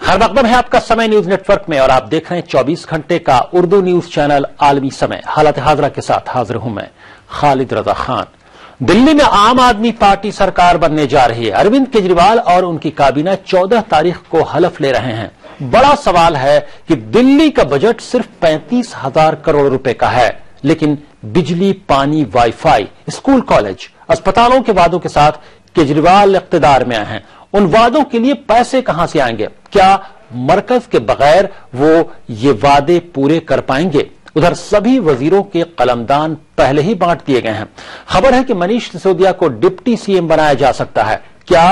खैर मकदम है आपका समय न्यूज नेटवर्क में और आप देख रहे हैं 24 घंटे का उर्दू न्यूज चैनल आलमी समय। हालत हाजरा के साथ हाजिर हूं मैं खालिद रजा खान। दिल्ली में आम आदमी पार्टी सरकार बनने जा रही है। अरविंद केजरीवाल और उनकी काबीना 14 तारीख को हलफ ले रहे हैं। बड़ा सवाल है कि दिल्ली का बजट सिर्फ 35,000 करोड़ रुपए का है, लेकिन बिजली, पानी, वाईफाई, स्कूल, कॉलेज, अस्पतालों के वादों के साथ केजरीवाल इख्तिदार में आए हैं। उन वादों के लिए पैसे कहां से आएंगे? क्या मरकज के बगैर वो ये वादे पूरे कर पाएंगे? उधर सभी वजीरों के कलमदान पहले ही बांट दिए गए हैं। खबर है कि मनीष सिसोदिया को डिप्टी सीएम बनाया जा सकता है। क्या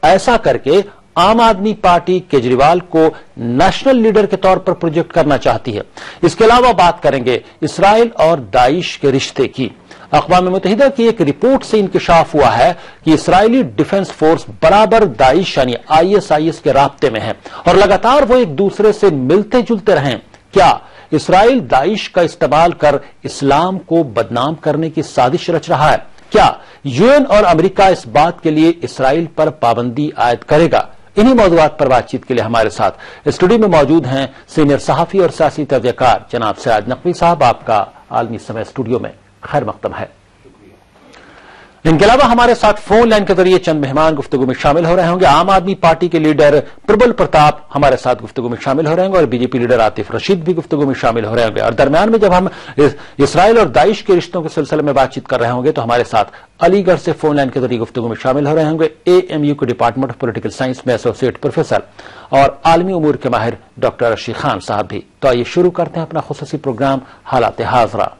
ऐसा करके आम आदमी पार्टी केजरीवाल को नेशनल लीडर के तौर पर प्रोजेक्ट करना चाहती है? इसके अलावा बात करेंगे इसराइल और दाइश के रिश्ते की। अक़वाम मुत्तहिदा की एक रिपोर्ट से इंकशाफ हुआ है कि इस्राइली डिफेंस फोर्स बराबर दाइश यानी आईएसआईएस के राब्ते में है और लगातार वो एक दूसरे से मिलते जुलते रहे। क्या इसराइल दाइश का इस्तेमाल कर इस्लाम को बदनाम करने की साजिश रच रहा है? क्या यूएन और अमेरिका इस बात के लिए इसराइल पर पाबंदी आयद करेगा? इन्हीं मौजूदात पर बातचीत के लिए हमारे साथ स्टूडियो में मौजूद हैं सीनियर सहाफी और सियासी तजज़ियाकार जनाब सिराज नकवी साहब। आपका आलमी समय स्टूडियो में खैर मकदम है। इनके अलावा हमारे साथ फोन लाइन के जरिए चंद मेहमान गुफ्तगू में शामिल हो रहे होंगे। आम आदमी पार्टी के लीडर प्रबल प्रताप हमारे साथ गुफ्तगू में शामिल हो रहे होंगे और बीजेपी लीडर आतिफ रशीद भी गुफ्तगू में शामिल हो रहे होंगे। और दरमियान में जब हम इसराइल और दाइश के रिश्तों के सिलसिले में बातचीत कर रहे होंगे तो हमारे साथ अलीगढ़ से फोन लाइन के जरिए गुफ्तगू में शामिल हो रहे होंगे एएमयू के डिपार्टमेंट ऑफ पॉलिटिकल साइंस में एसोसिएट प्रोफेसर और आलमी उमूर के माहिर डॉक्टर रशीद खान साहब भी। तो आइए शुरू करते हैं अपना खुसूसी प्रोग्राम हालात हाजरा।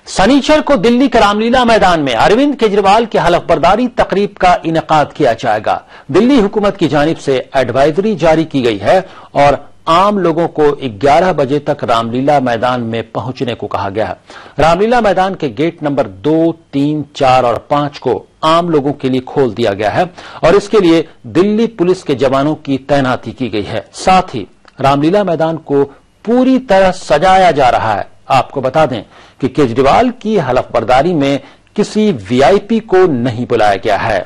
शनिचर को दिल्ली के रामलीला मैदान में अरविंद केजरीवाल की हलफबरदारी तकरीब का इनेकाद किया जाएगा। दिल्ली हुकूमत की जानिब से एडवाइजरी जारी की गई है और आम लोगों को 11 बजे तक रामलीला मैदान में पहुंचने को कहा गया है। रामलीला मैदान के गेट नंबर 2, 3, 4 और 5 को आम लोगों के लिए खोल दिया गया है और इसके लिए दिल्ली पुलिस के जवानों की तैनाती की गई है। साथ ही रामलीला मैदान को पूरी तरह सजाया जा रहा है। आपको बता दें कि केजरीवाल की हलफबरदारी में किसी वीआईपी को नहीं बुलाया गया है।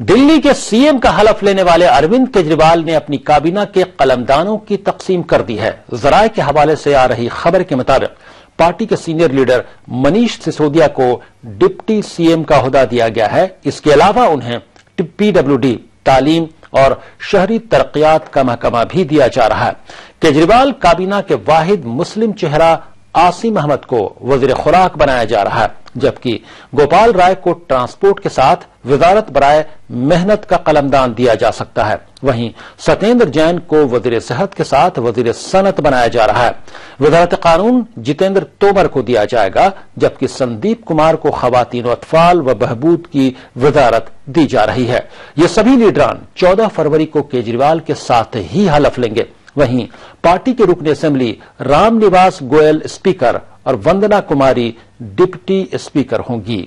दिल्ली के सीएम का हलफ लेने वाले अरविंद केजरीवाल ने अपनी काबीना के कलमदानों की तकसीम कर दी है। जराये के हवाले से आ रही खबर के मुताबिक पार्टी के सीनियर लीडर मनीष सिसोदिया को डिप्टी सीएम का ओहदा दिया गया है। इसके अलावा उन्हें पीडब्ल्यूडी, तालीम और शहरी तरक्यात का महकमा भी दिया जा रहा है। केजरीवाल काबीना के वाहिद मुस्लिम चेहरा आसिम अहमद को वजीर खुराक बनाया जा रहा है, जबकि गोपाल राय को ट्रांसपोर्ट के साथ वजारत बराए मेहनत का कलमदान दिया जा सकता है। वहीं सत्येंद्र जैन को वजीर सेहत के साथ वजीर सनत बनाया जा रहा है। वजारत कानून जितेंद्र तोमर को दिया जाएगा, जबकि संदीप कुमार को खवातीन अतफाल व बहबूद की वजारत दी जा रही है। ये सभी लीडरान 14 फरवरी को केजरीवाल के साथ ही हलफ लेंगे। वहीं पार्टी के रुकन असेंबली रामनिवास गोयल स्पीकर और वंदना कुमारी डिप्टी स्पीकर होंगी।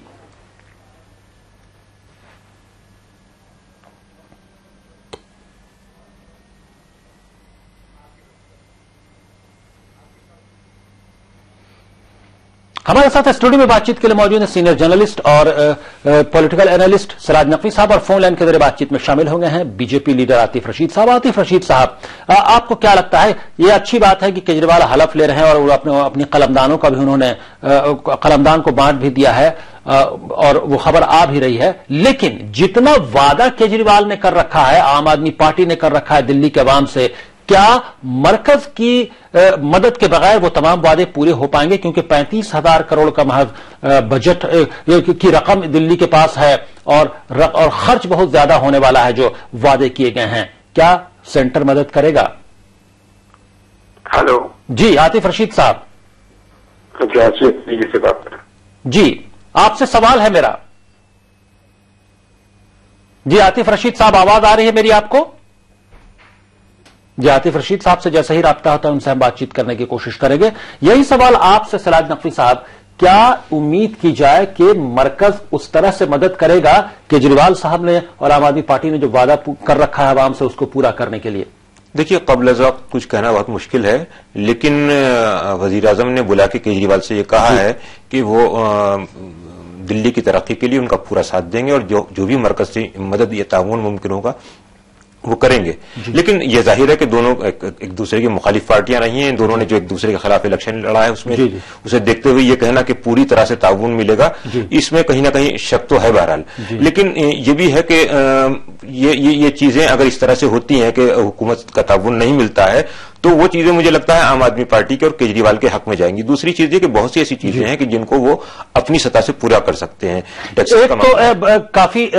हमारे साथ स्टूडियो में बातचीत के लिए मौजूद है सीनियर जर्नलिस्ट और पॉलिटिकल एनालिस्ट सिराज नकवी साहब और फोन लाइन के जरिए बातचीत में शामिल हो गए हैं बीजेपी लीडर आतिफ रशीद साहब। आतिफ रशीद साहब, आपको क्या लगता है, ये अच्छी बात है कि केजरीवाल हलफ ले रहे हैं और अपनी कलमदानों का भी उन्होंने कलमदान को बांट भी दिया है और वो खबर आ भी रही है, लेकिन जितना वादा केजरीवाल ने कर रखा है, आम आदमी पार्टी ने कर रखा है दिल्ली के अवाम से, क्या मरकज की मदद के बगैर वो तमाम वादे पूरे हो पाएंगे? क्योंकि 35,000 करोड़ का महज बजट की रकम दिल्ली के पास है और खर्च बहुत ज्यादा होने वाला है जो वादे किए गए हैं। क्या सेंटर मदद करेगा? हेलो जी आतिफ रशीद साहब। से बात कर। जी आपसे सवाल है मेरा। जी आतिफ रशीद साहब, आवाज आ रही है मेरी आपको? जी आतिफ रशीद साहब से जैसे ही राब्ता होता है उनसे हम बातचीत करने की कोशिश करेंगे। यही सवाल आपसे सिराज नकवी साहब, کیا امید کی جائے کہ مرکز اس طرح سے مدد کرے گا کیجریوال صاحب نے اور عام آدمی پارٹی نے جو وعدہ کر رکھا ہے عوام سے اس کو پورا کرنے کے لیے؟ دیکھیے، قبل از وقت کچھ کہنا بہت مشکل ہے، لیکن وزیر اعظم نے بلا کے کیجریوال سے یہ کہا ہے کہ وہ دلی کی ترقی کے لیے ان کا پورا ساتھ دیں گے اور جو بھی مرکز سے مدد یا تعاون ممکن ہوگا وہ کریں گے۔ لیکن یہ ظاہر ہے کہ دونوں ایک دوسرے کی مخالف پارٹیاں رہی ہیں، دونوں نے جو ایک دوسرے کے خلاف الیکشن لڑا ہے اس میں اسے دیکھتے ہوئے یہ کہنا کہ پوری طرح سے تعاون ملے گا، اس میں کہیں نہ کہیں شک تو ہے بہرحال۔ لیکن یہ بھی ہے کہ یہ چیزیں اگر اس طرح سے ہوتی ہیں کہ حکومت کا تعاون نہیں ملتا ہے تو وہ چیزیں مجھے لگتا ہے عام آدمی پارٹی کے اور کیجریوال کے حق میں جائیں گی۔ دوسری چیز یہ کہ بہت سی ایسی چیزیں ہیں کہ جن کو وہ اپنی سطح سے پورا کر سکتے ہیں۔ ایک تو کافی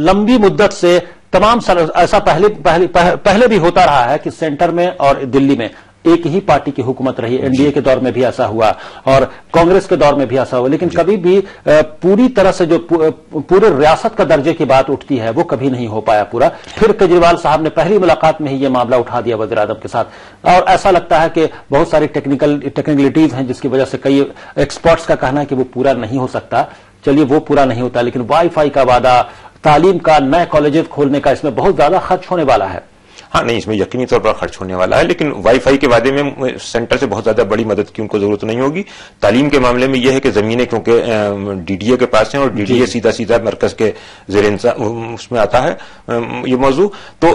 لمبی مدت سے تمام ایسا پہلے بھی ہوتا رہا ہے کہ سینٹر میں اور دلی میں ایک ہی پارٹی کی حکومت رہی، این ڈی اے کے دور میں بھی ایسا ہوا اور کانگریس کے دور میں بھی ایسا ہوا، لیکن کبھی بھی پوری طرح سے جو پورے ریاست کا درجے کی بات اٹھتی ہے وہ کبھی نہیں ہو پایا پورا۔ پھر کیجریوال صاحب نے پہلی ملاقات میں ہی یہ معاملہ اٹھا دیا وزیر اعظم کے ساتھ، اور ایسا لگتا ہے کہ بہت ساری ٹیکنیکلٹیز ہیں جس کی وجہ سے کئی ایکسپرٹس کا کہنا ہے کہ وہ پورا نہیں ہو سکتا۔ چلیے وہ پورا نہیں ہوتا، لیکن وائی فائی کا وعدہ، تعلیم کا، نئے کالجز کھولنے کا، اس میں بہت زیادہ خرچ ہونے والا ہے۔ ہاں نہیں، اس میں یقینی طور پر خرچ ہونے والا ہے، لیکن وائی فائی کے وعدے میں سینٹر سے بہت زیادہ بڑی مدد کی ان کو ضرورت نہیں ہوگی۔ تعلیم کے معاملے میں یہ ہے کہ زمینیں کیونکہ ڈی ڈی اے کے پاس ہیں اور ڈی ڈی اے سیدھا مرکز کے زیر اس میں آتا ہے یہ موضوع، تو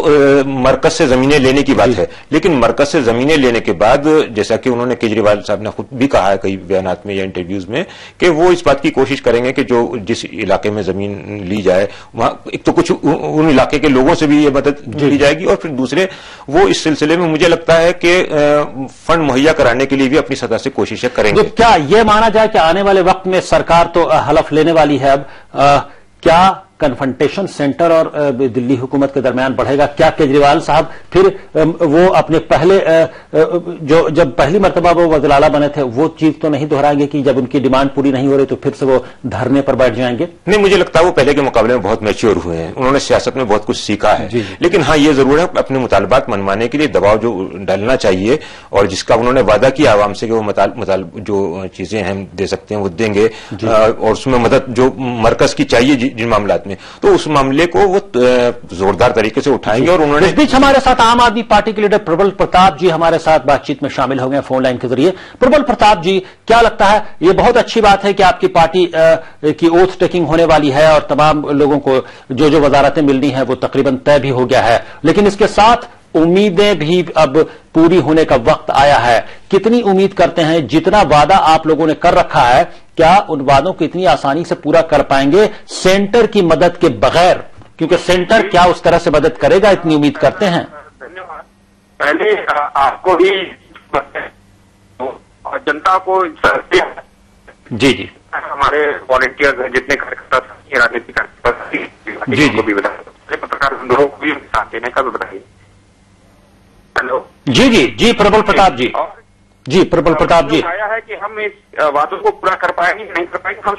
مرکز سے زمینیں لینے کی بات ہے۔ لیکن مرکز سے زمینیں لینے کے بعد جیسا کہ انہوں نے کیجریوال صاحب نے خود بھی کہا ہے کئی بیانات میں یا انٹرویوز میں کہ وہ اس بات کی کوشش کریں گے کہ جو جس علاقے میں زمین لی جائے وہاں ایک تو کچھ ان علاقے کے لوگوں سے بھی یہ مدد دی جائے گی، اور پھر دوسرے وہ اس سلسلے میں مجھے لگتا ہے کہ فنڈ مہیا کرانے کے لیے بھی اپنی سطح سے کوششیں کریں گے۔ کیا یہ مانا جائے کہ آنے والے وقت میں سرکار تو حلف لینے والی ہے، اب کیا کنفرنٹیشن سینٹر اور دلی حکومت کے درمیان بڑھے گا؟ کیا کیجریوال صاحب پھر وہ اپنے جب پہلی مرتبہ وہ وزیر اعلیٰ بنے تھے وہ چیز تو نہیں دہرائیں گے کہ جب ان کی ڈیمانڈ پوری نہیں ہو رہی تو پھر سے وہ دھرنے پر بیٹھ جائیں گے؟ نہیں، مجھے لگتا ہے وہ پہلے کے مقابلے میں بہت میچور ہوئے ہیں، انہوں نے سیاست میں بہت کچھ سیکھا ہے۔ لیکن ہاں یہ ضرور ہے اپنے مطالبات منوانے کے لیے دباؤ جو ڈالنا چاہیے، اور جس کا انہوں نے وعدہ کیا عوام سے کہ وہ جو چیزیں ہم دے سکتے ہیں وہ دیں گے، اور اس میں مدد جو مرکز کی چاہیے جن معاملات میں، تو اس معاملے کو وہ زوردار طریقے سے اٹھائیں گے۔ اور انہوں نے اس بیچ ہمارے ساتھ عام آدمی پارٹی کے لیڈر پربل پرتاپ جی ہمارے ساتھ بات چیت میں شامل ہو گئے فون لائن کے ذریعے۔ پربل پرتاپ جی، کیا لگتا ہے یہ بہت اچھی بات ہے کہ آپ کی پارٹی کی اوتھ ٹیکنگ ہونے والی ہے اور تمام لوگوں کو جو وزارتیں ملنی ہیں وہ تقریباً طے بھی ہو گیا ہے، لیکن اس کے ساتھ امیدیں بھی اب پوری ہونے کا وقت آیا ہے۔ کتنی امید کرتے ہیں جتنا وعدہ آپ لوگوں نے کر رکھا ہے کیا ان وعدوں کو اتنی آسانی سے پورا کر پائیں گے سینٹر کی مدد کے بغیر؟ کیونکہ سینٹر کیا اس طرح سے مدد کرے گا، اتنی امید کرتے ہیں؟ پہلے آپ کو بھی اور جنتا کو جی ہمارے والنٹیئر جتنے راجنیتی کو بھی بتائیے، پترکار بندوہوں کو بھی ساتھ دینے کا بھی بتائیے۔ ہلو جی پربل پرتاپ جی پربل پرتاپ جی، آیا ہے کہ ہم اس وعدوں کو پورا کر پائیں گے نہیں کر پائیں گے، ہم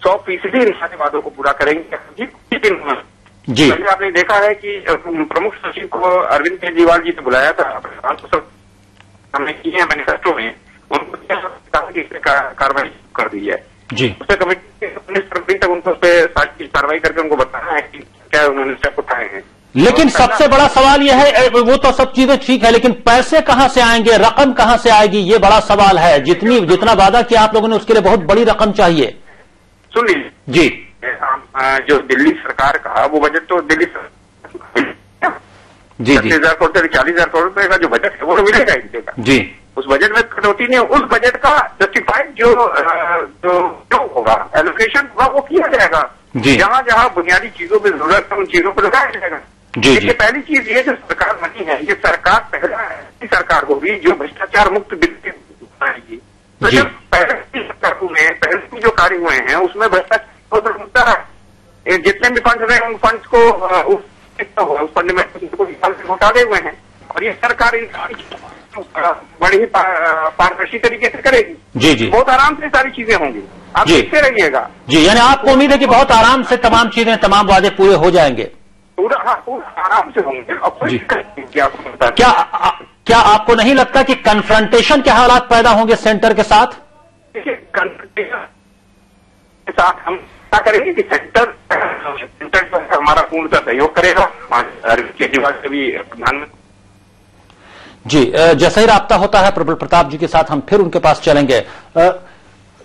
100% انسانی وعدوں کو پورا کریں گے جی۔ پہلے آپ نے دیکھا ہے کہ پرمکھ سچیو کو اروند کیجریوال جی نے بلایا تھا، ہم نے کی ہے مینیفیسٹو میں، ان کو کہا کہ اس پہ کاروائی کر دی ہے جی، اس پہ کمیٹی 19 فروری تک ان کو اس پہ کاروائی کر کے ان کو بتانا ہے کہ کیا انہوں نے اسٹیپ اٹھائے ہیں۔ لیکن سب سے بڑا سوال یہ ہے، وہ تو سب چیزیں ٹھیک ہے لیکن پیسے کہاں سے آئیں گے، رقم کہاں سے آئے گی، یہ بڑا سوال ہے۔ جتنا وعدہ کیا آپ لوگوں نے اس کے لیے بہت بڑی رقم چاہیے۔ سن لیجیے جی، جو دلی سرکار کا وہ بجٹ تو دلی 30,000 کروڑ سے 40,000 کروڑ روپے کا جو بجٹ ہے وہ ملے گا ان کا جی، اس بجٹ میں کٹوتی نہیں، اس بجٹ کا جسٹیفائڈ جو ہوگا ایلوکیشن ہوگا وہ کیا جائے گا، جہاں جہاں بنیادی چیزوں پہ ضرورت ہے ان چیزوں پہ لگایا جائے گا۔ دیکھیے پہلی چیز یہ جو سرکار بنی ہے یہ سرکار پہلا ہے سرکار ہوگی جو بھرشٹاچار مکت بنائے گی، تو جب پہلے کی سرکاروں میں پہلے کی جو کاریہ ہوئے ہیں اس میں بھرشٹاچار مکتا ہے، جتنے بھی فنڈ ہیں ان فنڈس کو اس فنڈ میں گھٹالے ہوئے ہیں، اور یہ سرکار بڑی ہی پاردرشی طریقے سے کرے گی، جی بہت آرام سے ساری چیزیں ہوں گی، آپ دیکھتے رہیے گا۔ جی، یعنی آپ کو امید ہے کہ بہت آرام سے تمام چیزیں تمام وعدے پورے ہو جائیں گے؟ پورا آرام سے ہوں گے۔ کیا آپ کو نہیں لگتا کہ کنفرنٹیشن کے حالات پیدا ہوں گے سینٹر کے ساتھ؟ کے ساتھ ہم کیا کریں گے کہ سینٹر جو ہے ہمارا پورن کا سہیوگ کرے گا. اروند کیجریوال سے بھی پردھان جی جیسا ہی رابطہ ہوتا ہے پربل پرتاپ جی کے ساتھ ہم پھر ان کے پاس چلیں گے.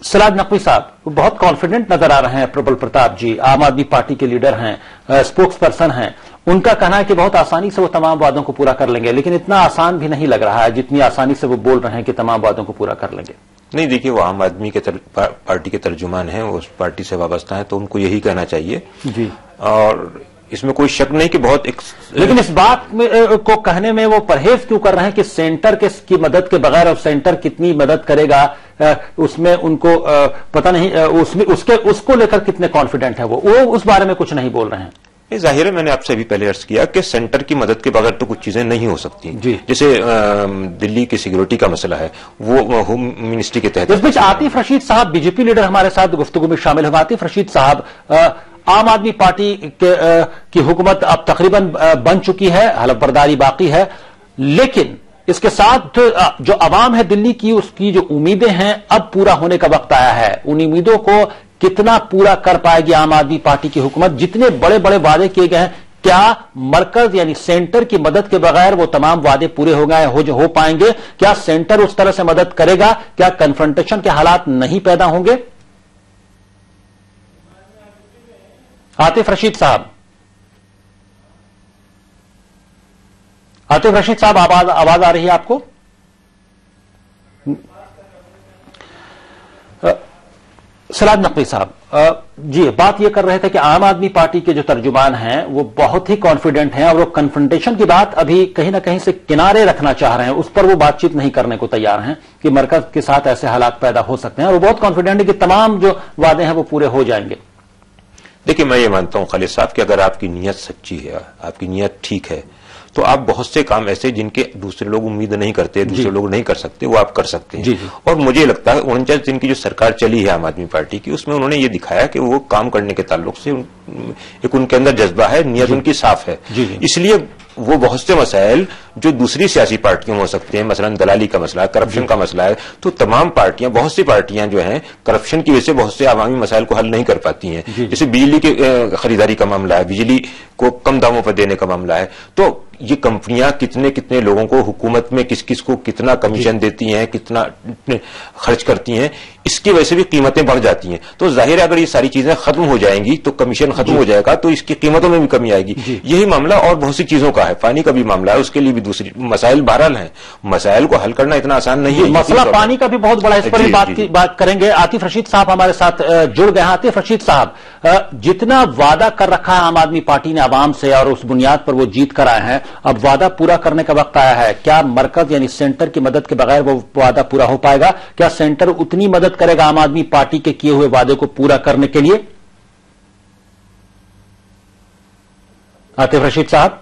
سراج نقوی صاحب بہت کانفیڈنٹ نظر آ رہے ہیں پربل پرتاپ جی، عام آدمی پارٹی کے لیڈر ہیں، اسپوکس پرسن ہیں. ان کا کہنا ہے کہ بہت آسانی سے وہ تمام وعدوں کو پورا کر لیں گے، لیکن اتنا آسان بھی نہیں لگ رہا ہے جتنی آسانی سے وہ بول رہے ہیں کہ تمام وعدوں کو پورا کر لیں گے. نہیں دیکھیے، وہ عام آدمی کے پارٹی کے ترجمان ہیں، وہ اس پارٹی سے وابستہ ہیں، تو ان کو یہی کہنا چاہیے. جی، اور اس میں کوئی شک نہیں کہ بہت لیکن اس بات کو کہنے میں وہ پرہیز کیوں کر رہے ہیں کہ سینٹر کی مدد کے بغیر اور سینٹر کتنی مدد کرے گا اس میں ان کو پتہ نہیں، اس کو لے کر کتنے کانفیڈنٹ ہے وہ اس بارے میں کچھ نہیں بول رہے ہیں. ظاہر ہے، میں نے آپ سے بھی پہلے عرض کیا کہ سینٹر کی مدد کے بغیر تو کچھ چیزیں نہیں ہو سکتی. جی، جیسے دلی کی سیکورٹی کا مسئلہ ہے، وہ ہوم منسٹری کے تحت. اس بیچ عاطف رشید صاحب بی جے پی لیڈر ہمارے ساتھ گفتگو میں شامل ہیں. عاطف رشید صاحب، عام آدمی پارٹی کی حکومت اب تقریباً بن چکی ہے، حلف برداری باقی ہے، لیکن اس کے ساتھ جو عوام ہے دلی کی، اس کی جو امیدیں ہیں اب پورا ہونے کا وقت آیا ہے. ان امیدوں کو کتنا پورا کر پائے گی عام آدمی پارٹی کی حکومت؟ جتنے بڑے بڑے وعدے کیے گئے ہیں، کیا مرکز یعنی سینٹر کی مدد کے بغیر وہ تمام وعدے پورے ہو پائیں گے؟ کیا سینٹر اس طرح سے مدد کرے گا؟ کیا کنفرنٹیشن کے حالات نہیں پیدا ہوں گے؟ عاطف رشید صاحب، عاطف رشید صاحب آواز آ رہی ہے آپ کو؟ سراج نقوی صاحب جی، بات یہ کر رہے تھے کہ عام آدمی پارٹی کے جو ترجمان ہیں وہ بہت ہی کانفیڈنٹ ہیں اور وہ کنفرنٹیشن کی بات ابھی کہیں نہ کہیں سے کنارے رکھنا چاہ رہے ہیں، اس پر وہ بات چیت نہیں کرنے کو تیار ہیں کہ مرکز کے ساتھ ایسے حالات پیدا ہو سکتے ہیں، اور وہ بہت کانفیڈنٹ ہے کہ تمام جو وعدے ہیں وہ پورے ہو جائیں گے. دیکھیے، میں یہ مانتا ہوں خالد صاحب کہ اگر آپ کی نیت سچی ہے، آپ کی نیت ٹھیک ہے، تو آپ بہت سے کام ایسے جن کے دوسرے لوگ امید نہیں کرتے، دوسرے لوگ نہیں کر سکتے، وہ آپ کر سکتے ہیں. اور مجھے لگتا ہے 49 دن کی جو سرکار چلی ہے عام آدمی پارٹی کی، اس میں انہوں نے یہ دکھایا کہ وہ کام کرنے کے تعلق سے ایک ان کے اندر جذبہ ہے، نیت ان کی صاف ہے. اس لیے وہ بہت سے مسائل جو دوسری سیاسی پارٹیوں میں ہو سکتے ہیں، مثلا دلالی کا مسئلہ ہے، کرپشن کا مسئلہ ہے، تو تمام پارٹیاں، بہت سی پارٹیاں جو ہیں کرپشن کی وجہ سے بہت سے عوامی مسائل کو حل نہیں کر پاتی ہیں. جیسے بجلی کی خریداری کا معاملہ ہے، بجلی کو کم داموں پر دینے کا معاملہ ہے، تو یہ کمپنیاں کتنے لوگوں کو حکومت میں کس کو کتنا کمیشن دیتی ہیں، کتنا خرچ کرتی ہیں، اس کی وجہ سے بھی قیمتیں بڑھ جاتی ہیں. تو ظاہر ہے اگر یہ ساری چیزیں ختم ہو جائیں گی تو کمیشن ختم ہو جائے گا، تو اس کی قیمتوں میں بھی کمی آئے گی. یہی معاملہ اور بہت سی چیزوں کا ہے، پانی کا بھی معاملہ ہے، اس کے لیے بھی دوسری مسائل بہرحال ہیں. مسائل کو حل کرنا اتنا آسان نہیں ہے. مسئلہ پانی کا بھی بہت بڑا، اس پر بھی بات کریں گے. عاطف رشید صاحب ہمارے ساتھ جڑ گئے ہیں. عاطف رشید صاحب، جتنا وعدہ کر رکھا ہے عام آدمی پارٹی نے عوام سے اور اس بنیاد پر وہ جیت کر آئے ہیں، اب وعدہ پورا کرنے کا وقت آیا ہے. کیا مرکز یعنی سینٹر کی مدد کے بغیر وہ وعدہ پورا ہو پائے گا؟ کیا سینٹر اتنی مدد کرے گا عام آدمی پارٹی کے کیے ہوئے وعدے کو پورا کرنے کے لیے؟ عاطف رشید صاحب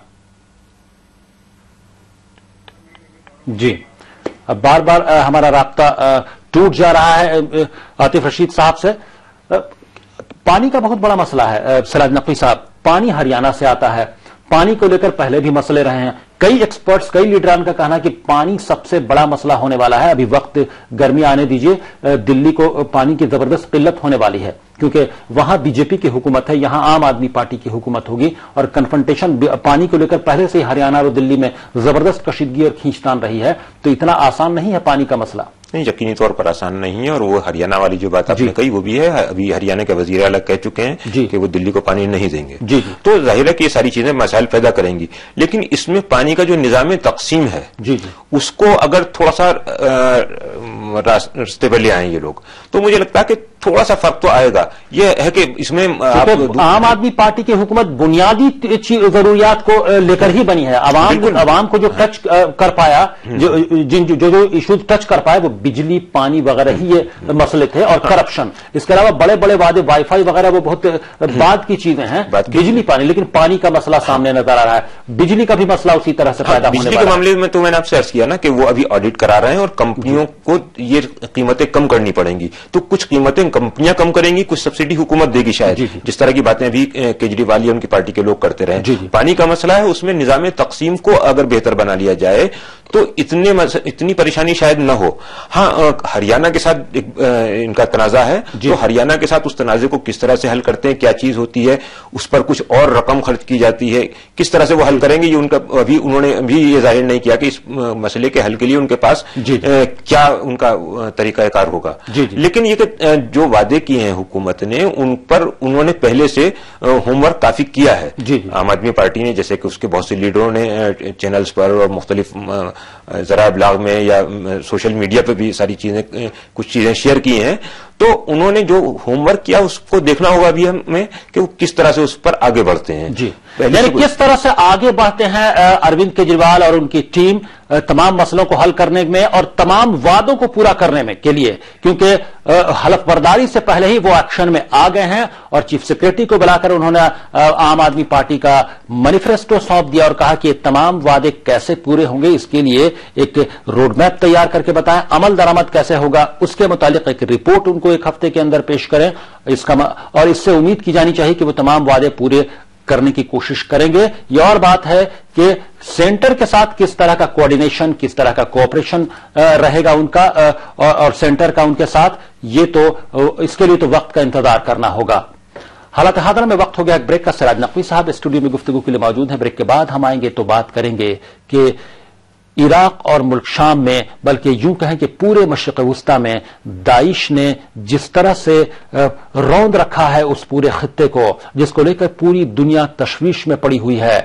جی، اب بار بار ہمارا رابطہ ٹوٹ جا رہا ہے عاطف رشید صاحب سے. پانی کا بہت بڑا مسئلہ ہے سراج نقوی صاحب. پانی ہریانہ سے آتا ہے، پانی کو لے کر پہلے بھی مسئلے رہے ہیں. کئی ایکسپرٹس، کئی لیڈران کا کہنا کہ پانی سب سے بڑا مسئلہ ہونے والا ہے. ابھی وقت گرمی آنے دیجیے، دلی کو پانی کی زبردست قلت ہونے والی ہے کیونکہ وہاں بی جے پی کی حکومت ہے، یہاں عام آدمی پارٹی کی حکومت ہوگی، اور کنفرنٹیشن پانی کو لے کر پہلے سے ہی ہریانہ اور دلی میں زبردست کشیدگی اور کھینچتان رہی ہے. تو اتنا آسان نہیں ہے پانی کا مسئلہ. نہیں، یقینی طور پر آسان نہیں ہے، اور وہ ہریانہ والی جو بات آپ نے کہی وہ بھی ہے. ابھی ہریانہ کے وزیر اعلیٰ کہہ چکے ہیں کہ وہ دلی کو پانی نہیں دیں گے. تو ظاہر ہے کہ یہ ساری چیزیں مسائل پیدا کریں گی، لیکن اس میں پانی کا جو نظام تقسیم ہے اس کو اگر تھوڑا سا راستے پر لے آئیں یہ لوگ، تو مجھے لگتا ہے کہ تھوڑا سا فرق تو آئے گا. یہ ہے کہ اس میں عام آدمی پارٹی کی حکومت بنیادی ضروریات کو لے کر ہی بنی ہے. عوام کو جو ٹچ کر پایا، جو ایشوز ٹچ کر پائے وہ بجلی، پانی وغیرہ ہی یہ مسئلے تھے، اور کرپشن. اس کے علاوہ بڑے بڑے وعدے، وائی فائی وغیرہ وہ بہت بعد کی چیزیں ہیں. بجلی، پانی، لیکن پانی کا مسئلہ سامنے نظر آ رہا ہے. بجلی کا بھی مسئلہ اسی طرح سے پیدا ہونے والا ہے. بجلی کے معاملے میں تو میں نے آپ سے عرض کیا किया ना कि वो अभी ऑडिट करा रहे हैं और कंपनियों को ये कीमतें कम करनी पड़ेंगी, तो कुछ कीमतें कंपनियां कम करेंगी, कुछ सब्सिडी हुकूमत देगी शायद, जिस तरह की बातें अभी केजरीवाल या उनकी पार्टी के लोग करते रहे। पानी का मसला है, उसमें निजाम तकसीम को अगर बेहतर बना लिया जाए तो इतनी परेशानी शायद न हो। हाँ, हरियाणा के साथ इनका तनाजा है, तो हरियाणा के साथ उस तनाजे को किस तरह से हल करते हैं, क्या चीज होती है, उस पर कुछ और रकम खर्च की जाती है, किस तरह से वो हल करेंगे, ये उनका अभी उन्होंने भी ये जाहिर नहीं किया कि इस मसले के हल के लिए उनके पास क्या उनका तरीकाकार होगा। लेकिन ये जो वादे किए हैं हुकूमत ने, उन पर उन्होंने पहले से होमवर्क काफी किया है। आम आदमी पार्टी ने, जैसे कि उसके बहुत से लीडरों ने चैनल्स पर और मुख्तलिफ जरा ब्लॉग में या सोशल मीडिया पे भी सारी चीजें, कुछ चीजें शेयर की हैं, तो उन्होंने जो होमवर्क किया उसको देखना होगा अभी हमें कि वो किस तरह से उस पर आगे बढ़ते हैं। यानी किस तरह से आगे बढ़ते हैं अरविंद केजरीवाल और उनकी टीम तमाम मसलों को हल करने में और तमाम वादों को पूरा करने में के लिए, क्योंकि हलफबर्दारी से पहले ही वो एक्शन में आ गए हैं और चीफ सेक्रेटरी को बुलाकर उन्होंने आम आदमी पार्टी का मैनिफेस्टो सौंप दिया और कहा कि ये तमाम वादे कैसे पूरे होंगे, इसके लिए एक रोड मैप तैयार करके बताएं, अमल दरामद कैसे होगा, उसके मुतालिक एक रिपोर्ट उनको एक हफ्ते के अंदर पेश करें। और इससे उम्मीद की जानी चाहिए कि वो तमाम वादे पूरे करने की कोशिश करेंगे। यह और बात है कि सेंटर के साथ किस तरह का कोऑर्डिनेशन, किस तरह का कोऑपरेशन रहेगा उनका और सेंटर का उनके साथ, ये तो इसके लिए तो वक्त का इंतजार करना होगा। हालात हादरा में वक्त हो गया एक ब्रेक का। सिराज नकवी साहब स्टूडियो में गुफ्तगू के लिए मौजूद हैं। ब्रेक के बाद हम आएंगे तो बात करेंगे कि इराक और मुल्क शाम में, बल्कि यूं कहें कि पूरे मशरिक़ वुस्ता में दाइश ने जिस तरह से रौंद रखा है उस पूरे खित्ते को, जिसको लेकर पूरी दुनिया तशवीश में पड़ी हुई है,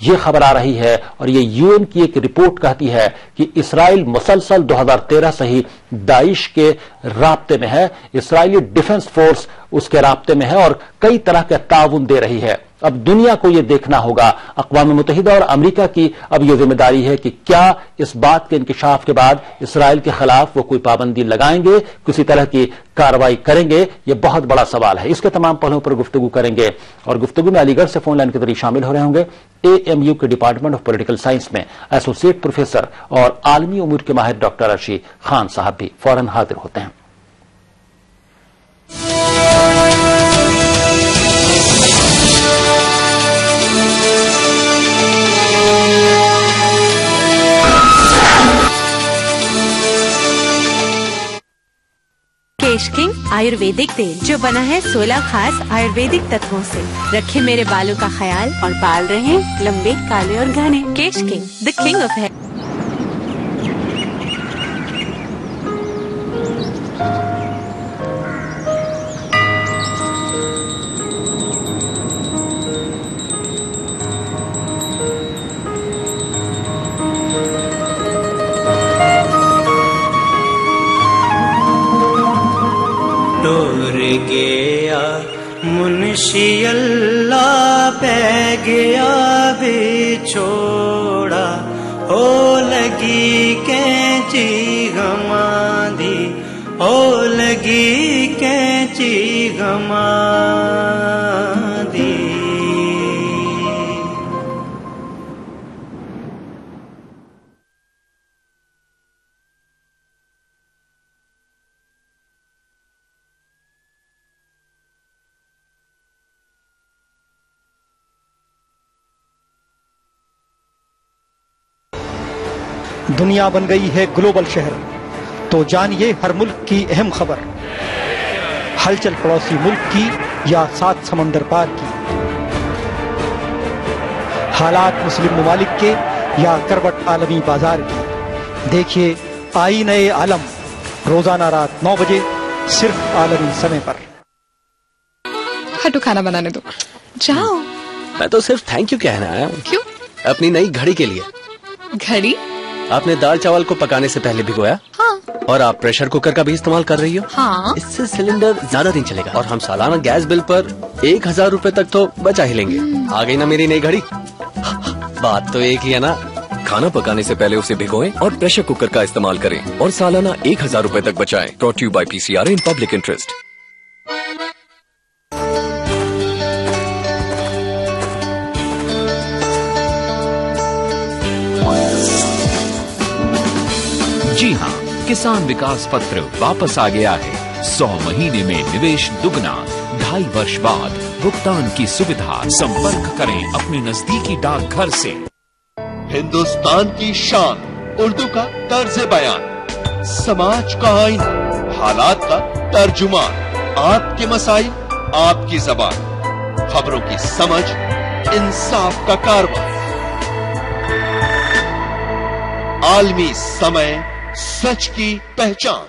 ये खबर आ रही है और ये यूएन की एक रिपोर्ट कहती है कि इसराइल मुसलसल 2013 से ही दाइश के राब्ते में है, इसराइली डिफेंस फोर्स उसके राब्ते में है और कई तरह के ताउन दे रही है। अब दुनिया को यह देखना होगा, अक़वाम मुत्तहिदा और अमेरिका की अब यह जिम्मेदारी है कि क्या इस बात के इंकिशाफ के बाद इसराइल के खिलाफ वो कोई पाबंदी लगाएंगे, किसी तरह की कार्रवाई करेंगे, यह बहुत बड़ा सवाल है। इसके तमाम पहलुओं पर गुफ्तगू करेंगे और गुफ्तगू में अलीगढ़ से फोन लाइन के जरिए शामिल हो रहे होंगे AMU के डिपार्टमेंट ऑफ पॉलिटिकल साइंस में एसोसिएट प्रोफेसर और आलमी उमूर के माहिर डॉक्टर अर्शी खान साहब भी फौरन हाजिर होते हैं। केश किंग आयुर्वेदिक तेल जो बना है 16 खास आयुर्वेदिक तत्वों से, रखे मेरे बालों का ख्याल और बाल रहे लंबे, काले और घने। Kesh King, the king of hair. गया मुंशी अल्लाह पै गया बिछोड़ा, हो लगी कैंची गमा दी, हो लगी कैंची गमा दी। दुनिया बन गई है ग्लोबल शहर, तो जानिए हर मुल्क की अहम खबर, हलचल पड़ोसी मुल्क की या सात समंदर पार की, हालात मुस्लिम ममालिक के या करवट आलमी बाजार की। देखिए आईने आलम रोजाना रात 9 बजे सिर्फ आलमी समय पर। हटो, खाना बनाने दो, जाओ। मैं तो सिर्फ थैंक यू कहना आया हूँ। क्यों? अपनी नई घड़ी के लिए। घड़ी? आपने दाल चावल को पकाने से पहले भिगोया। हाँ। और आप प्रेशर कुकर का भी इस्तेमाल कर रही हो। हाँ। इससे सिलेंडर ज्यादा दिन चलेगा और हम सालाना गैस बिल पर 1000 रूपए तक तो बचा ही लेंगे। आ गई ना मेरी नई घड़ी। बात तो एक ही है ना। खाना पकाने से पहले उसे भिगोएं और प्रेशर कुकर का इस्तेमाल करें और सालाना 1000 रूपए तक बचाएं। Brought you by PCRA in public interest. Kisan Vikas पत्र वापस आ गया है। 100 महीने में निवेश दुगना, 2.5 वर्ष बाद भुगतान की सुविधा। संपर्क करें अपने नजदीकी डाकघर से। हिंदुस्तान की शान उर्दू का तर्ज बयान, समाज का आईना, हालात का तर्जुमान, आपके मसाइल आपकी जबान, खबरों की समझ, इंसाफ का कारवां। आलमी समय, सच की पहचान।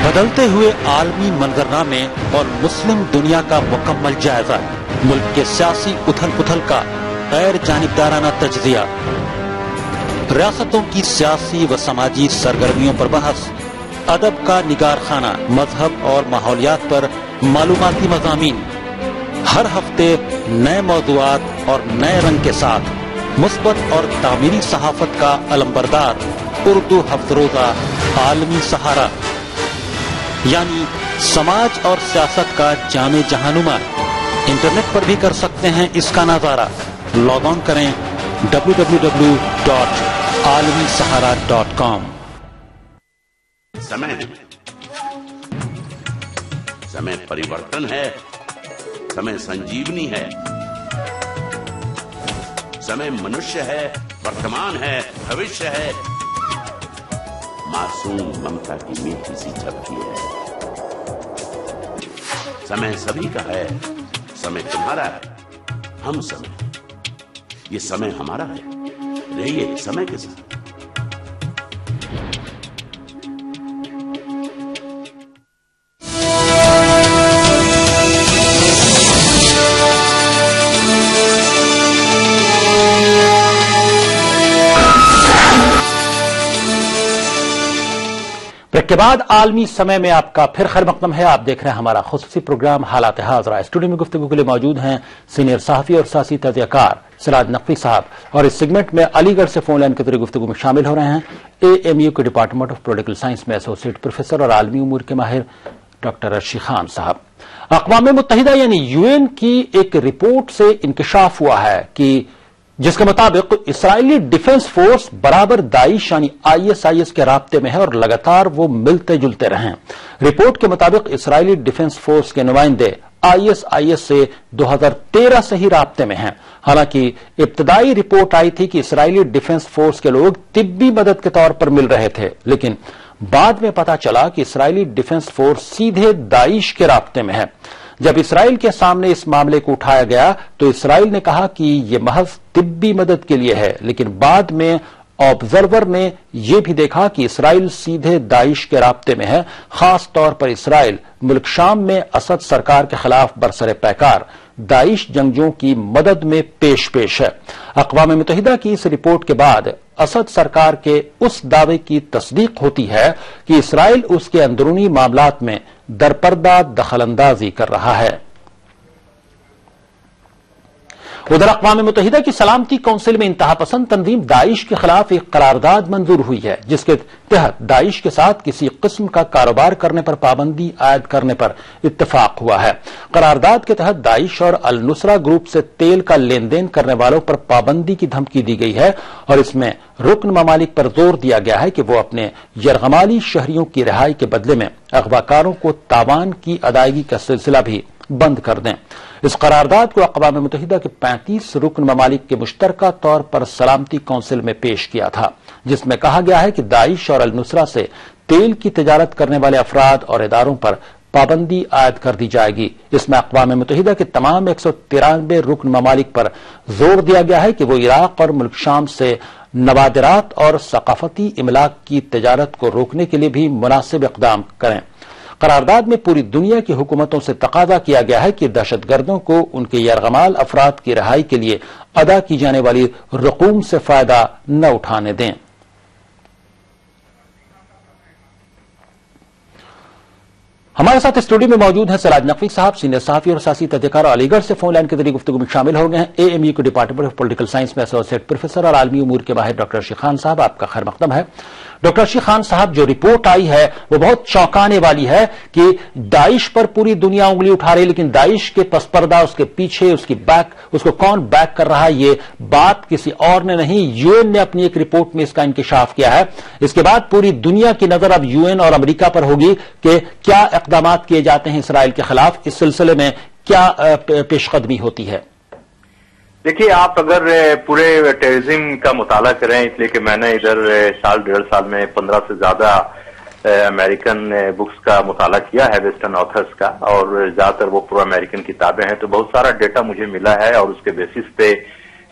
बदलते हुए आलमी मंजरनामे और मुस्लिम दुनिया का मुकम्मल जायजा, मुल्क के सियासी उथल पुथल का गैर जानिबदाराना तज्जिया, रियासतों की सियासी व समाजी सरगर्मियों पर बहस, अदब का निगार खाना, मजहब और माहौलियात पर मालूमाती मज़ामीन, हर हफ्ते नए मौज़ूआत और नए रंग के साथ मुस्बत और तामीरी सहाफत का अलंबरदार उर्दू हफ्तरोजा आलमी सहारा, यानी समाज और सियासत का जामे जहानुमा। इंटरनेट पर भी कर सकते हैं इसका नजारा। लॉग ऑन करें www.alamisahara.com। समय परिवर्तन है, समय संजीवनी है, समय मनुष्य है, वर्तमान है, भविष्य है, मासूम ममता की मीठी सी झपकी है। समय सभी का है, समय तुम्हारा है, हम समय, ये समय हमारा है। रहिए समय के साथ। ब्रेक के बाद आलमी समय में आपका फिर खैर मकदम है। आप देख रहे हैं हमारा खुसूसी प्रोग्राम हालात हाज़रा। स्टूडियो में गुफ्तगू के लिए मौजूद हैं सीनियर सहाफी और सियासी तजज़ियाकार सिराज नकवी साहब, और इस सेगमेंट में अलीगढ़ से फोन लाइन के जरिए गुफ्तगू में शामिल हो रहे हैं AMU के डिपार्टमेंट ऑफ पॉलिटिकल साइंस में एसोसिएट प्रोफेसर और आलमी उमूर के माहिर डॉक्टर अर्शी खान साहब। अक़वाम मुत्तहिदा यानी UN की एक रिपोर्ट से इंकशाफ हुआ है कि जिसके मुताबिक इसराइली डिफेंस फोर्स बराबर दाइश यानी ISIS के राब्ते में है और लगातार वो मिलते जुलते रहे। रिपोर्ट के मुताबिक इसराइली डिफेंस फोर्स के नुमाइंदे ISIS से 2013 से ही राब्ते में हैं। हालांकि इब्तदाई रिपोर्ट आई थी कि इसराइली डिफेंस फोर्स के लोग तिब्बी मदद के तौर पर मिल रहे थे, लेकिन बाद में पता चला कि इसराइली डिफेंस फोर्स सीधे दाइश के राब्ते में है। जब इसराइल के सामने इस मामले को उठाया गया तो इसराइल ने कहा कि यह महज तिब्बी मदद के लिए है, लेकिन बाद में ऑब्जर्वर ने यह भी देखा कि इसराइल सीधे दाइश के राब्ते में है। खास तौर पर इसराइल मुल्क शाम में असद सरकार के खिलाफ बरसरे पैकार दाइश जंगजुओं की मदद में पेश पेश है। अक़वाम मुत्तहिदा की इस रिपोर्ट के बाद असद सरकार के उस दावे की तस्दीक होती है कि इसराइल उसके अंदरूनी मामलात में दरपर्दा दखलंदाजी कर रहा है। उधर अक़वाम मुत्तहिदा की सलामती काउंसिल में इंतहा पसंद तंजीम दाइश के खिलाफ एक करारदाद मंजूर हुई है, जिसके तहत दाइश के साथ किसी किस्म का कारोबार करने पर पाबंदी आयद करने पर इत्तेफाक हुआ है। करारदाद के तहत दाइश और अल नुसरा ग्रुप से तेल का लेन देन करने वालों पर पाबंदी की धमकी दी गई है और इसमें रुकन ममालिक पर जोर दिया गया है कि वो अपने यरगमाली शहरियों की रिहाई के बदले में अगवाकारों को तावान की अदायगी का सिलसिला भी बंद कर दें। इस करारदाद को अक़वाम मुत्तहिदा के 35 रुकन ममालिक के मुश्तरका तौर पर सलामती काउंसिल में पेश किया था, जिसमें कहा गया है कि दाइश और अल नुसरा से तेल की तिजारत करने वाले अफराद और इदारों पर पाबंदी आयद कर दी जाएगी। इसमें अक़वाम मुत्तहिदा के तमाम 193 रुकन ममालिक पर जोर दिया गया है कि वो इराक और मुल्क शाम से नवादिरात और सकाफती इमलाक की तिजारत को रोकने के लिए भी मुनासिब इक़दाम करें। करारदाद में पूरी दुनिया की हुकूमतों से तकाजा किया गया है कि दहशतगर्दों को उनके यरगमाल अफराद की रिहाई के लिए अदा की जाने वाली रकूम से फायदा न उठाने दें। हमारे साथ स्टूडियो में मौजूद हैं सिराज नकवी साहब, सीनियर सहाफी और सियासी तजज़ियाकार, अलीगढ़ से फोन लाइन के जरिए गुफ्तगू में शामिल हो गए हैं। AMU के डिपार्टमेंट ऑफ पॉलिटिकल साइंस में एसोसिएट प्रोफेसर और आलमी उमूर के माहिर डॉक्टर अर्शी खान साहब, आपका खैर मकदम है। डॉक्टर अर्शी खान साहब, जो रिपोर्ट आई है वो बहुत चौंकाने वाली है कि दाइश पर पूरी दुनिया उंगली उठा रही है, लेकिन दाइश के पसपर्दा, उसके पीछे, उसको कौन बैक कर रहा है, ये बात किसी और ने नहीं, यूएन ने अपनी एक रिपोर्ट में इसका इंकिशाफ किया है। इसके बाद पूरी दुनिया की नजर अब यूएन और अमेरिका पर होगी कि क्या इक़दाम किए जाते हैं इसराइल के खिलाफ, इस सिलसिले में क्या पेशकदमी होती है। देखिए, आप अगर पूरे टेररिज्म का मुताला करें, इसलिए कि मैंने इधर साल 1.5 साल में 15 से ज्यादा अमेरिकन बुक्स का मुताला किया है, वेस्टर्न ऑथर्स का, और ज्यादातर वो प्रो अमेरिकन किताबें हैं, तो बहुत सारा डेटा मुझे मिला है और उसके बेसिस पे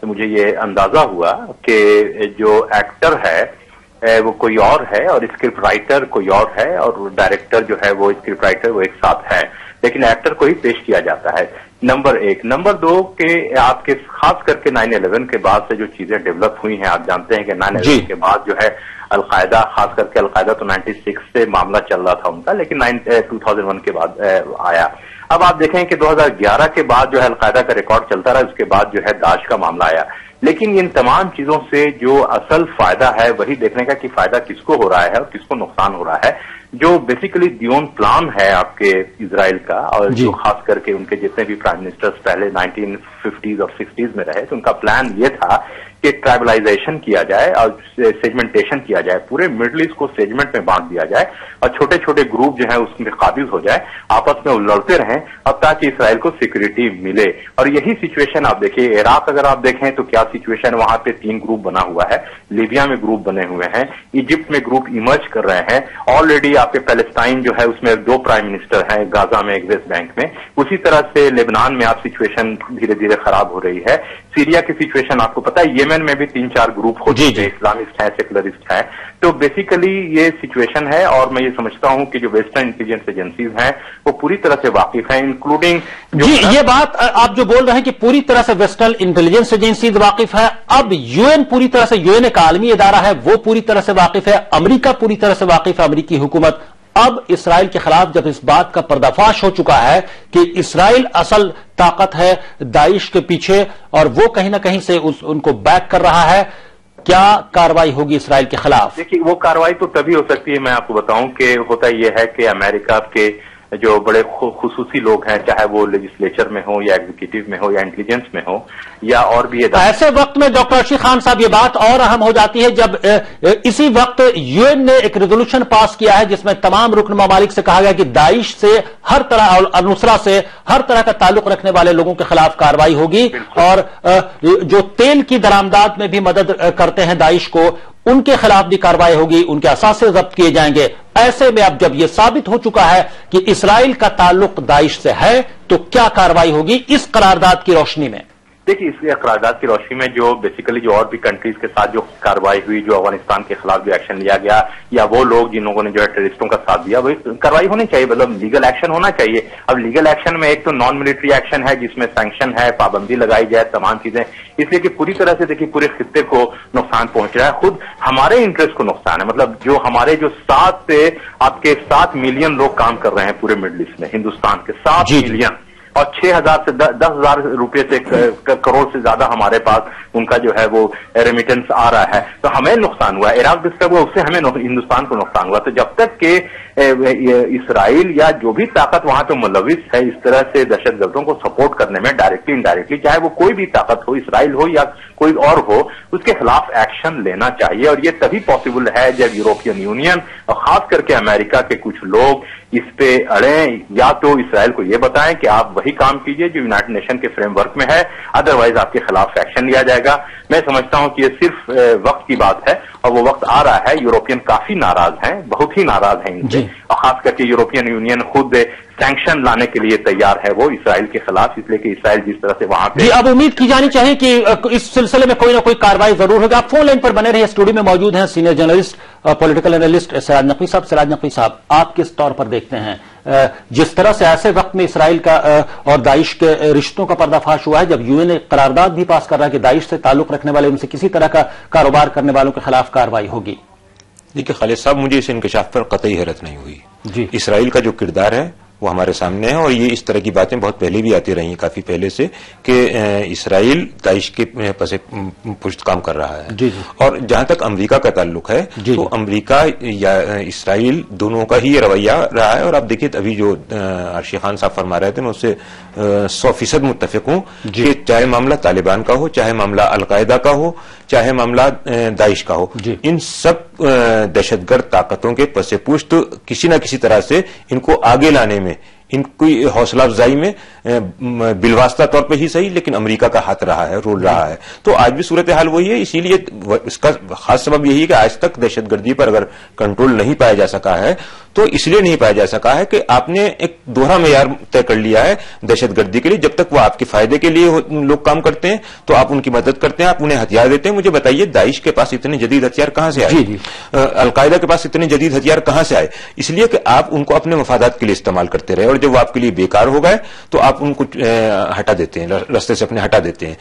मुझे ये अंदाजा हुआ कि जो एक्टर है वो कोई और है और स्क्रिप्ट राइटर कोई और है और डायरेक्टर जो है वो स्क्रिप्ट राइटर वो एक साथ है, लेकिन एक्टर को ही पेश किया जाता है। नंबर 1। नंबर 2 के आपके खास करके 9/11 के बाद से जो चीजें डेवलप हुई हैं, आप जानते हैं कि 9/11 के बाद जो है अलकायदा, खास करके अलकायदा तो 96 से मामला चल रहा था उनका, लेकिन 2001 के बाद आया। अब आप देखें कि 2011 के बाद जो है अलकायदा का रिकॉर्ड चलता रहा, उसके बाद जो है दाश का मामला आया। लेकिन इन तमाम चीजों से जो असल फायदा है वही देखने का कि फायदा किसको हो रहा है और किसको नुकसान हो रहा है। जो बेसिकली दियोन प्लान है आपके इजराइल का, और जो खास करके उनके जितने भी प्राइम मिनिस्टर्स पहले 1950s और 60s में रहे, तो उनका प्लान ये था कि ट्राइबलाइजेशन किया जाए और सेगमेंटेशन किया जाए, पूरे मिडिल ईस्ट को सेगमेंट में बांट दिया जाए और छोटे छोटे ग्रुप जो है उसमें काबिज हो जाए, आपस में लड़ते रहें अब ताकि इसराइल को सिक्योरिटी मिले। और यही सिचुएशन आप देखिए, इराक अगर आप देखें तो क्या सिचुएशन, वहां पे 3 ग्रुप बना हुआ है, लीबिया में ग्रुप बने हुए हैं, इजिप्ट में ग्रुप इमर्ज कर रहे हैं, ऑलरेडी आपके पैलेस्टाइन जो है उसमें 2 प्राइम मिनिस्टर हैं, गाजा में, एक वेस्ट बैंक में। उसी तरह से लेबनान में आप सिचुएशन धीरे धीरे खराब हो रही है। सीरिया की सिचुएशन आपको पता है, येमेन में भी 3-4 ग्रुप होते हैं, इस्लामिस्ट है, सेकुलरिस्ट है। तो बेसिकली ये सिचुएशन है और मैं ये समझता हूं कि जो वेस्टर्न इंटेलिजेंस एजेंसीज हैं वो पूरी तरह से वाकिफ हैं, इंक्लूडिंग जी ये बात आप जो बोल रहे हैं कि पूरी तरह से वेस्टर्न इंटेलिजेंस एजेंसीज वाकिफ है, अब यूएन पूरी तरह से, यूएन एक आलमी इदारा है, वो पूरी तरह से वाकिफ है, अमेरिका पूरी तरह से वाकिफ है, अमेरिकी हुकूमत। अब इसराइल के खिलाफ जब इस बात का पर्दाफाश हो चुका है कि इसराइल असल ताकत है दाइश के पीछे और वो कहीं ना कहीं से उनको बैक कर रहा है, क्या कार्रवाई होगी इसराइल के खिलाफ? देखिए, वो कार्रवाई तो तभी हो सकती है, मैं आपको बताऊं कि होता यह है कि अमेरिका के जो बड़े खुसूसी लोग हैं, चाहे वो लेजिस्लेचर में हो या एग्जीक्यूटिव में हो या इंटेलिजेंस में हो या और भी, ऐसे वक्त में डॉक्टर अर्शी खान साहब ये बात और अहम हो जाती है जब इसी वक्त यूएन ने एक रेजोल्यूशन पास किया है जिसमें तमाम रुकन ममालिक से कहा गया कि दाइश से हर तरह और अनुसरा से हर तरह का ताल्लुक रखने वाले लोगों के खिलाफ कार्रवाई होगी और जो तेल की दरामदाद में भी मदद करते हैं दाइश को, उनके खिलाफ भी कार्रवाई होगी, उनके असासे जब्त किए जाएंगे। ऐसे में अब जब यह साबित हो चुका है कि इसराइल का ताल्लुक दाइश से है, तो क्या कार्रवाई होगी इस करारदाद की रोशनी में? देखिए, इस करारदाद की रोशनी में जो बेसिकली जो और भी कंट्रीज के साथ जो कार्रवाई हुई, जो अफगानिस्तान के खिलाफ जो एक्शन लिया गया या वो लोग जिन लोगों ने जो है टेररिस्टों का साथ दिया, वही कार्रवाई होनी चाहिए, मतलब लीगल एक्शन होना चाहिए। अब लीगल एक्शन में एक तो नॉन मिलिट्री एक्शन है जिसमें सैंक्शन है, पाबंदी लगाई जाए, तमाम चीजें, इसलिए कि पूरी तरह से देखिए पूरे खित्ते को नुकसान पहुंच रहा है, खुद हमारे इंटरेस्ट को नुकसान है। मतलब जो हमारे जो 7 मिलियन लोग काम कर रहे हैं पूरे मिडिल ईस्ट में, हिंदुस्तान के 7 मिलियन और 6,000 से 10,000 रुपए से करोड़ से ज्यादा हमारे पास उनका जो है वो रेमिटेंस आ रहा है, तो हमें नुकसान हुआ। इराक डिस्टर्ब हुआ, उससे हमें हिंदुस्तान को नुकसान हुआ। तो जब तक कि इसराइल या जो भी ताकत वहां पे मुलविस है इस तरह से दहशतगर्दों को सपोर्ट करने में डायरेक्टली इनडायरेक्टली, चाहे वो कोई भी ताकत हो, इसराइल हो या कोई और हो, उसके खिलाफ एक्शन लेना चाहिए। और ये तभी पॉसिबल है जब यूरोपियन यूनियन और खास करके अमेरिका के कुछ लोग इस पे अड़े, या तो इसराइल को ये बताएं कि आप वही काम कीजिए जो यूनाइटेड नेशन के फ्रेमवर्क में है, अदरवाइज आपके खिलाफ एक्शन लिया जाएगा। मैं समझता हूं कि ये सिर्फ वक्त की बात है और वो वक्त आ रहा है। यूरोपियन काफी नाराज हैं, बहुत ही नाराज हैं इनसे, और खास करके यूरोपियन यूनियन खुद सैंक्शन लाने के लिए तैयार है वो इसराइल के खिलाफ, इसलिए कि इसराइल जिस तरह से वहां पे। अब उम्मीद की जानी चाहिए कि इस सिलसिले में कोई ना कोई कार्रवाई जरूर होगी। आप फोन लाइन पर बने रहिए, स्टूडियो में मौजूद हैं senior journalist political analyst Siraj Naqvi साहब। सिराज नकवी साहब, आप किस तौर पर देखते हैं जिस तरह से ऐसे वक्त में इसराइल का और दाइश के रिश्तों का पर्दाफाश हुआ है, जब यूएन एक करारदाद भी पास कर रहा है कि दाइश से ताल्लुक रखने वाले, उनसे किसी तरह का कारोबार करने वालों के खिलाफ कार्रवाई होगी? देखिए खालिद साहब, मुझे इस इंकशाफ पर कतई हैरत नहीं हुई। इसराइल का जो किरदार है وہ ہمارے سامنے ہے، اور یہ اس طرح کی باتیں بہت پہلے بھی آتی رہی ہیں، کافی پہلے سے، کہ اسرائیل داعش کے پس پشت کام کر رہا ہے۔ اور جہاں تک امریکا کا تعلق ہے تو امریکا یا اسرائیل دونوں کا ہی رویہ رہا ہے، اور آپ دیکھیے ابھی جو عرشی خان صاحب فرما رہے تھے میں اس سے 100% متفق ہوں کہ چاہے معاملہ طالبان کا ہو، چاہے معاملہ القاعدہ کا ہو، چاہے معاملہ داعش کا ہو، ان سب دہشت گرد طاقتوں کے پس پشت کسی نہ کسی طرح سے ان کو آگے لانے میں، ان کی حوصلہ افزائی میں بالواسطہ طور پہ ہی صحیح لیکن امریکہ کا ہاتھ رہا ہے، رول رہا ہے۔ تو آج بھی صورتحال وہی ہے، اسی لیے اس کا خاص سبب یہی ہے کہ آج تک دہشت گردی پر اگر کنٹرول نہیں پایا جا سکا ہے تو اس لیے نہیں پایا جا سکا ہے کہ آپ نے ایک دوہرا معیار طے کر لیا ہے دہشت گردی کے لیے۔ جب تک وہ آپ کے فائدے کے لیے لوگ کام کرتے ہیں تو آپ ان کی مدد کرتے ہیں، آپ انہیں ہتھیار دیتے ہیں۔ مجھے بتائیے داعش کے پاس اتنے جدید ہتھیار کہاں سے آئے؟ القاعدہ کے پاس اتنے جدید ہتھیار کہاں سے آئے؟ اس لیے کہ آپ ان کو اپنے مفادات کے لیے استعمال کرتے رہے، اور جب وہ آپ کے لیے بیکار ہو گئے تو آپ ان کو ہٹا دیتے ہیں، رستے سے اپنے ہٹا دیتے ہیں۔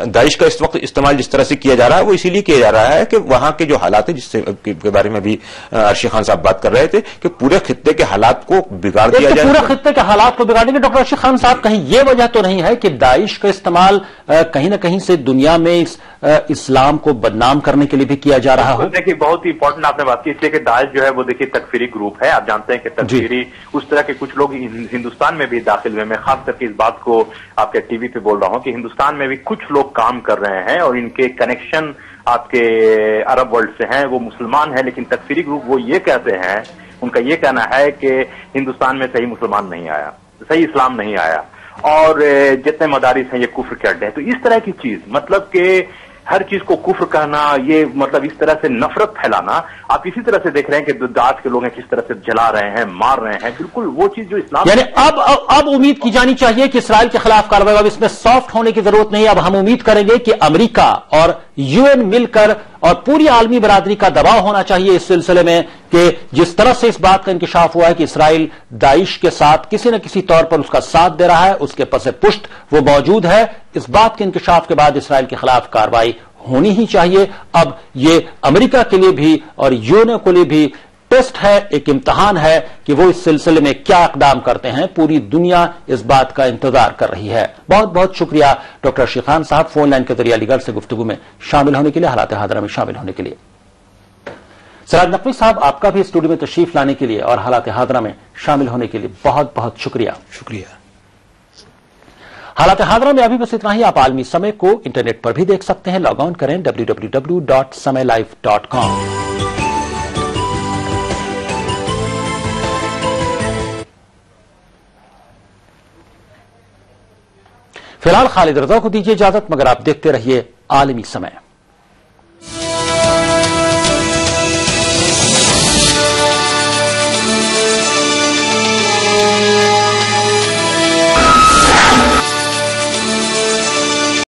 داعش کا اس وقت استعمال جس طرح سے کیا جا رہا ہے وہ اسی لیے کیا جا رہا ہے کہ وہاں کے جو حالات ہیں، جس سے کے بارے میں بھی عرشی خان صاحب بات کر رہے تھے، کہ پورے خطے کے حالات کو بگاڑ دیا جائے، پورے خطے کے حالات کو بگاڑنے کے۔ ڈاکٹر عرشی خان صاحب، کہیں یہ وجہ تو نہیں ہے کہ داعش کا استعمال کہیں نہ کہیں سے دنیا میں اسلام کو بدنام کرنے کے لیے بھی کیا جا رہا ہو؟ دیکھیے بہت ہی امپورٹنٹ آپ نے بات کی، اس لیے کہ داعش جو ہے وہ دیکھیے تکفیری گروپ ہے، آپ جانتے ہیں کہ تکفیری اس طرح کے کچھ لوگ ہندوستان میں بھی داخل ہوئے۔ میں خاص کر کے اس بات کو آپ کے ٹی وی پہ بول رہا ہوں کہ ہندوستان میں بھی کچھ لوگ کام کر رہے ہیں اور ان کے کنیکشن آپ کے عرب ورلڈ سے ہیں، وہ مسلمان ہیں لیکن تکفیری گروپ وہ یہ کہتے ہیں، ان کا یہ کہنا ہے کہ ہندوستان میں صحیح مسلمان نہیں آیا، صحیح اسلام نہیں آیا، اور جتنے مدارس ہیں یہ کفر کے اڈے ہیں۔ تو اس طرح کی چیز، مطلب کہ ہر چیز کو کفر کہنا، یہ مطلب اس طرح سے نفرت پھیلانا، آپ اسی طرح سے دیکھ رہے ہیں کہ داعش کے لوگ ہیں کس طرح سے جلا رہے ہیں، مار رہے ہیں، بالکل وہ چیز جو اسلام، یعنی اب امید کی جانی چاہیے کہ اسرائیل کے خلاف کارروائی، اب اس میں سافٹ ہونے کی ضرورت نہیں۔ اب ہم امید کریں گے کہ امریکہ اور UN مل کر اور پوری عالمی برادری کا دباؤ ہونا چاہیے اس سلسلے میں کہ جس طرح سے اس بات کا انکشاف ہوا ہے کہ اسرائیل داعش کے ساتھ کسی نہ کسی طور پر اس کا ساتھ دے رہا ہے، اس کے پس پشت وہ موجود ہے، اس بات کے انکشاف کے بعد اسرائیل کے خلاف کارروائی ہونی ہی چاہیے۔ اب یہ امریکہ کے لیے بھی اور UN کے لیے بھی ٹیسٹ ہے، ایک امتحان ہے کہ وہ اس سلسلے میں کیا اقدام کرتے ہیں۔ پوری دنیا اس بات کا انتظار کر رہی ہے۔ بہت بہت شکریہ ڈاکٹر عرشی خان صاحب فون لائن کے ذریعے علی گڑھ سے گفتگو میں شامل ہونے کے لیے، حالات حاضرہ میں شامل ہونے کے لیے۔ سراج نقوی صاحب، آپ کا بھی اسٹوڈیو میں تشریف لانے کے لیے اور حالات حاضرہ میں شامل ہونے کے لیے بہت بہت شکریہ۔ حالات حاضرہ میں ابھی بس اتنا ہی۔ آپ عالمی سمے کو انٹرنیٹ پر بھی دیکھ سکتے ہیں، لاگ آن کریں www.samelife.com۔ فی الحال خالد رضا کو دیجیے اجازت، مگر آپ دیکھتے رہیے عالمی سمے۔